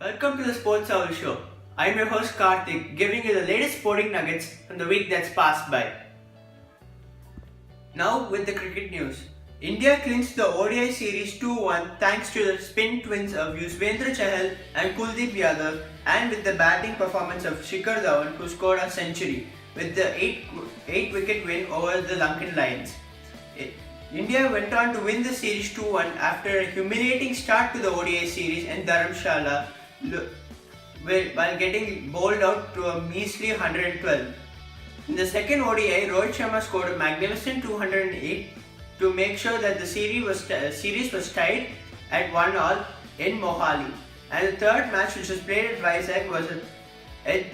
Welcome to the Sports Hour Show. I'm your host Karthik, giving you the latest sporting nuggets from the week that's passed by. Now with the cricket news. India clinched the ODI series 2-1 thanks to the spin twins of Yuzvendra Chahal and Kuldeep Yadav, and with the batting performance of Shikhar Dhawan, who scored a century with the 8-wicket win over the Lankan Lions. India went on to win the series 2-1 after a humiliating start to the ODI series in Dharamshala while getting bowled out to a measly 112. In the second ODI, Rohit Sharma scored a magnificent 208 to make sure that the series was tied at 1-all in Mohali. And the third match, which was played at Vizag,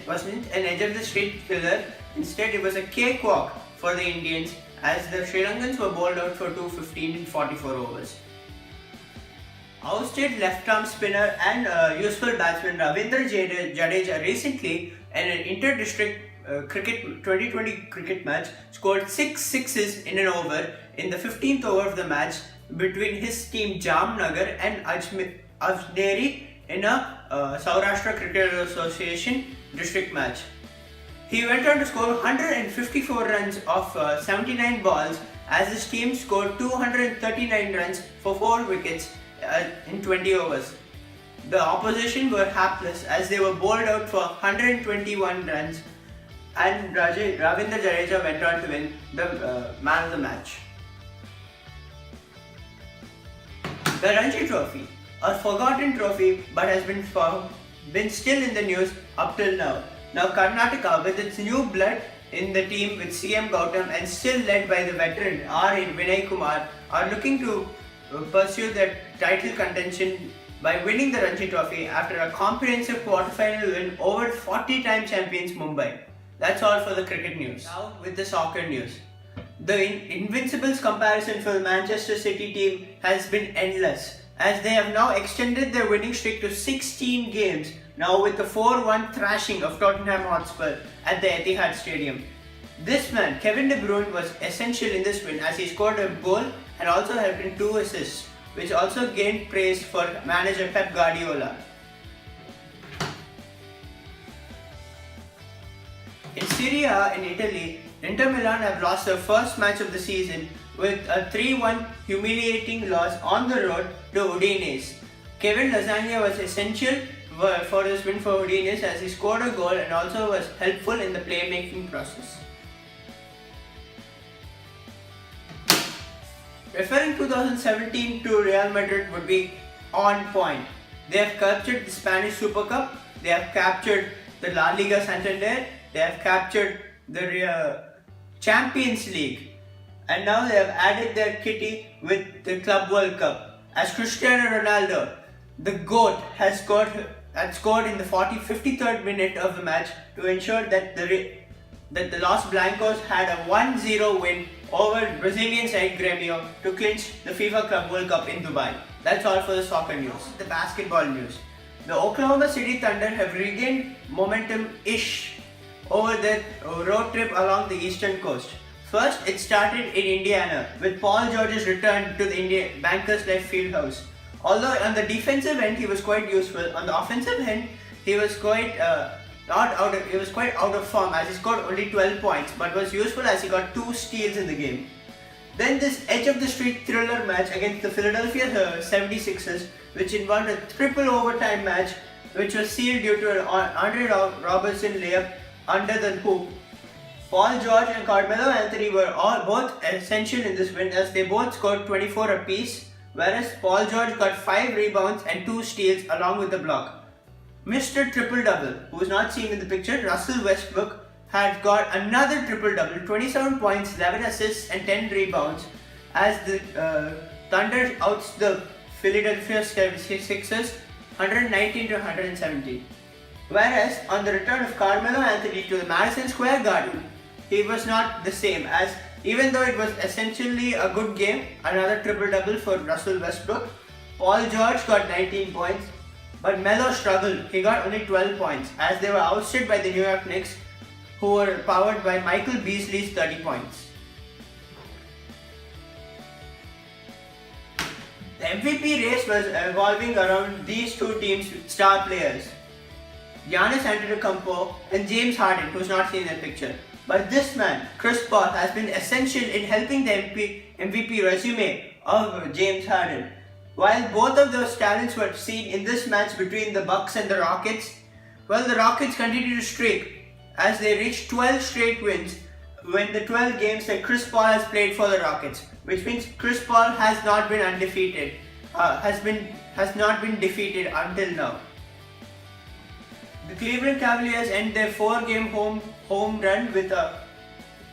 wasn't an edge of the street killer. Instead, it was a cakewalk for the Indians, as the Sri Lankans were bowled out for 215 in 44 overs. Ousted left-arm spinner and useful batsman Ravindra Jadeja recently in an inter-district cricket 2020 cricket match scored 6 sixes in an over in the 15th over of the match between his team Jamnagar and Ajmeri in a Saurashtra Cricket Association district match. He went on to score 154 runs off 79 balls as his team scored 239 runs for 4 wickets in 20 overs. The opposition were hapless as they were bowled out for 121 runs, and Ravindra Jadeja went on to win the man of the match. The Ranji Trophy, a forgotten trophy but has been still in the news up till now. Now Karnataka, with its new blood in the team with CM Gautam and still led by the veteran R. Vinay Kumar, are looking to pursue their title contention by winning the Ranji Trophy after a comprehensive quarter-final win over 40-time champions Mumbai. That's all for the cricket news. Now with the soccer news. The Invincibles comparison for the Manchester City team has been endless, as they have now extended their winning streak to 16 games, now with the 4-1 thrashing of Tottenham Hotspur at the Etihad Stadium. This man, Kevin De Bruyne, was essential in this win as he scored a goal and also helped in 2 assists, which also gained praise for manager Pep Guardiola. In Serie A in Italy, Inter Milan have lost their first match of the season with a 3-1 humiliating loss on the road to Udinese. Kevin Lasagna was essential for this win for Udinese as he scored a goal and also was helpful in the playmaking process. Referring 2017 to Real Madrid would be on point. They have captured the Spanish Super Cup, they have captured the La Liga Santander, they have captured the Champions League, and now they have added their kitty with the Club World Cup. As Cristiano Ronaldo, the GOAT, had scored in the 53rd minute of the match to ensure that the Los Blancos had a 1-0 win over Brazilian side Grêmio to clinch the FIFA Club World Cup in Dubai. That's all for the soccer news. The basketball news. The Oklahoma City Thunder have regained momentum-ish over their road trip along the eastern coast. First, it started in Indiana with Paul George's return to the Bankers Life Fieldhouse. Although on the defensive end he was quite useful, on the offensive end he was quite out of form as he scored only 12 points, but was useful as he got 2 steals in the game. Then this edge of the street thriller match against the Philadelphia 76ers, which involved a triple overtime match which was sealed due to an Andre Robertson layup under the hoop. Paul George and Carmelo Anthony were both essential in this win as they both scored 24 apiece, whereas Paul George got 5 rebounds and 2 steals along with the block. Mr. Triple-Double, who is not seen in the picture, Russell Westbrook, had got another triple-double, 27 points, 11 assists and 10 rebounds as the Thunder outs the Philadelphia 76ers 119 to 117. Whereas on the return of Carmelo Anthony to the Madison Square Garden, he was not the same, as even though it was essentially a good game, another triple-double for Russell Westbrook, Paul George got 19 points, but Melo struggled. He got only 12 points as they were ousted by the New York Knicks, who were powered by Michael Beasley's 30 points. The MVP race was evolving around these two teams' star players, Giannis Antetokounmpo and James Harden, who's not seen in the picture. But this man, Chris Paul, has been essential in helping the MVP resume of James Harden. While both of those talents were seen in this match between the Bucks and the Rockets, well, the Rockets continue to streak as they reach 12 straight wins when the 12 games that Chris Paul has played for the Rockets, which means Chris Paul has not been undefeated, has not been defeated until now. The Cleveland Cavaliers end their 4-game home run with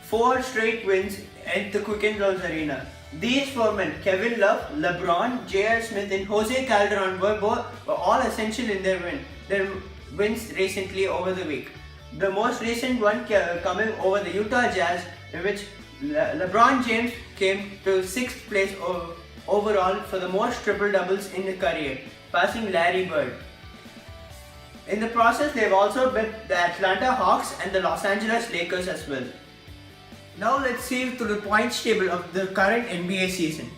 4 straight wins at the Quicken Loans Arena. These four men, Kevin Love, LeBron, J.R. Smith and Jose Calderon were all essential in their wins recently over the week. The most recent one coming over the Utah Jazz, in which LeBron James came to 6th place overall for the most triple-doubles in his career, passing Larry Bird. In the process, they've also beat the Atlanta Hawks and the Los Angeles Lakers as well. Now let's see through the points table of the current NBA season.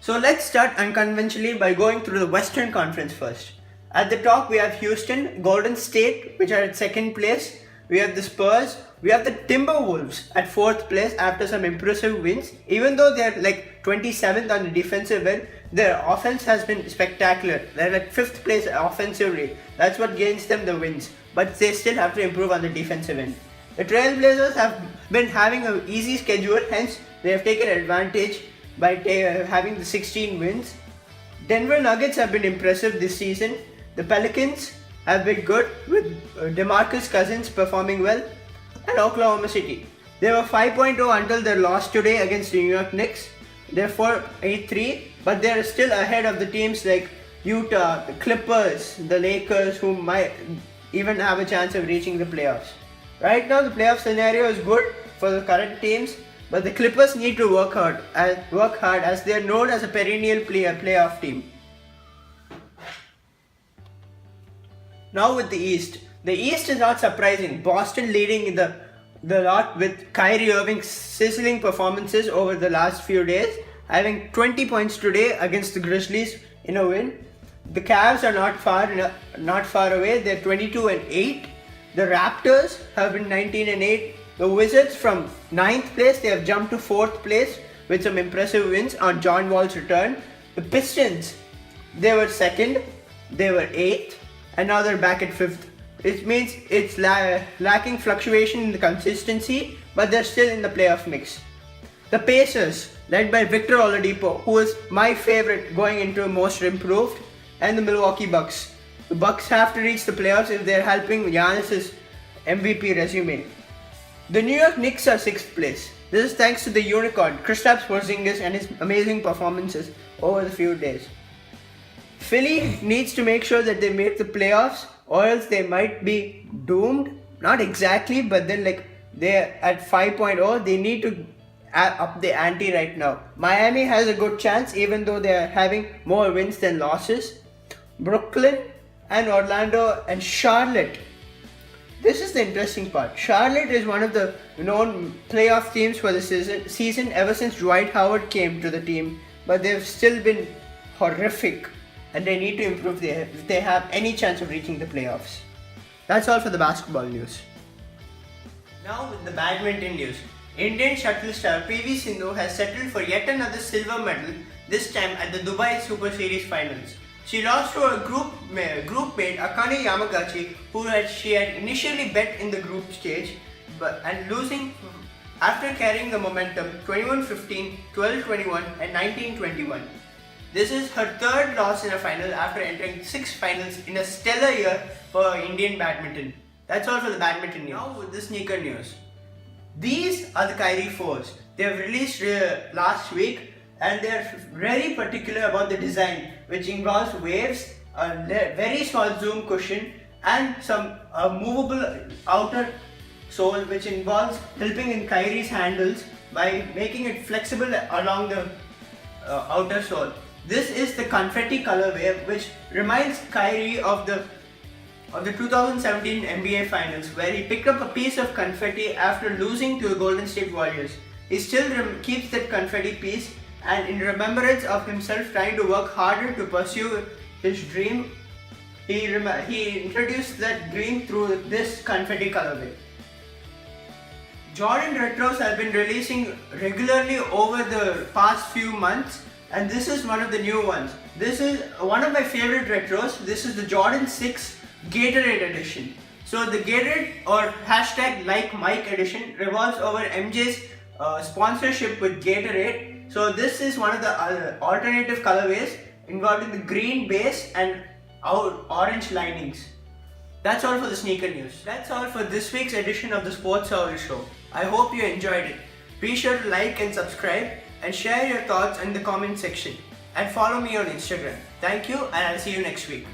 So let's start unconventionally by going through the Western Conference first. At the top we have Houston, Golden State, which are at 2nd place. We have the Spurs. We have the Timberwolves at 4th place after some impressive wins. Even though they're like 27th on the defensive end, their offense has been spectacular. They're at 5th place offensively. That's what gains them the wins. But they still have to improve on the defensive end. The Trailblazers have been having an easy schedule, hence they have taken advantage by having the 16 wins. Denver Nuggets have been impressive this season. The Pelicans have been good with DeMarcus Cousins performing well, and Oklahoma City. They were 5.0 until their loss today against the New York Knicks. They're 4-8-3, but they're still ahead of the teams like Utah, the Clippers, the Lakers, who might even have a chance of reaching the playoffs. Right now, the playoff scenario is good for the current teams, but the Clippers need to work hard as they are known as a perennial playoff team. Now with the East. The East is not surprising. Boston leading in the lot with Kyrie Irving's sizzling performances over the last few days, having 20 points today against the Grizzlies in a win. The Cavs are not far away. They're 22-8. The Raptors have been 19-8. The Wizards from 9th place, they have jumped to 4th place with some impressive wins on John Wall's return. The Pistons, they were 2nd, they were 8th, and now they're back at 5th. It means it's lacking fluctuation in the consistency, but they're still in the playoff mix. The Pacers, led by Victor Oladipo, who is my favorite going into most improved, and the Milwaukee Bucks. The Bucks have to reach the playoffs if they're helping Giannis' MVP resume. The New York Knicks are 6th place. This is thanks to the unicorn, Kristaps Porzingis, and his amazing performances over the few days. Philly needs to make sure that they make the playoffs, or else they might be doomed. Not exactly, but then they're at 5.0, they need to up the ante right now. Miami has a good chance, even though they are having more wins than losses. Brooklyn and Orlando and Charlotte. This is the interesting part. Charlotte is one of the known playoff teams for the season ever since Dwight Howard came to the team, but they've still been horrific and they need to improve if they have any chance of reaching the playoffs. That's all for the basketball news. Now with the badminton news. Indian shuttle star PV Sindhu has settled for yet another silver medal, this time at the Dubai Super Series finals. She lost to her group mate Akane Yamaguchi, she had initially bet in the group stage, and losing after carrying the momentum 21-15, 12-21 and 19-21. This is her third loss in a final after entering 6 finals in a stellar year for Indian badminton. That's all for the badminton news. Now with the sneaker news. These are the Kyrie 4s. They have released last week and they are very particular about the design, which involves waves, a very small zoom cushion and some movable outer sole, which involves helping in Kyrie's handles by making it flexible along the outer sole. This is the confetti colorway, which reminds Kyrie of the 2017 NBA Finals, where he picked up a piece of confetti after losing to the Golden State Warriors. He still keeps that confetti piece and in remembrance of himself trying to work harder to pursue his dream, he introduced that dream through this confetti colorway. Jordan Retros have been releasing regularly over the past few months, and this is one of the new ones. This is one of my favorite retros. This is the Jordan 6 Gatorade edition. So the Gatorade or hashtag like Mike edition revolves over MJ's sponsorship with Gatorade. So this is one of the alternative colorways involving the green base and orange linings. That's all for the sneaker news. That's all for this week's edition of the Sports Hour Show. I hope you enjoyed it. Be sure to like and subscribe and share your thoughts in the comment section. And follow me on Instagram. Thank you, and I'll see you next week.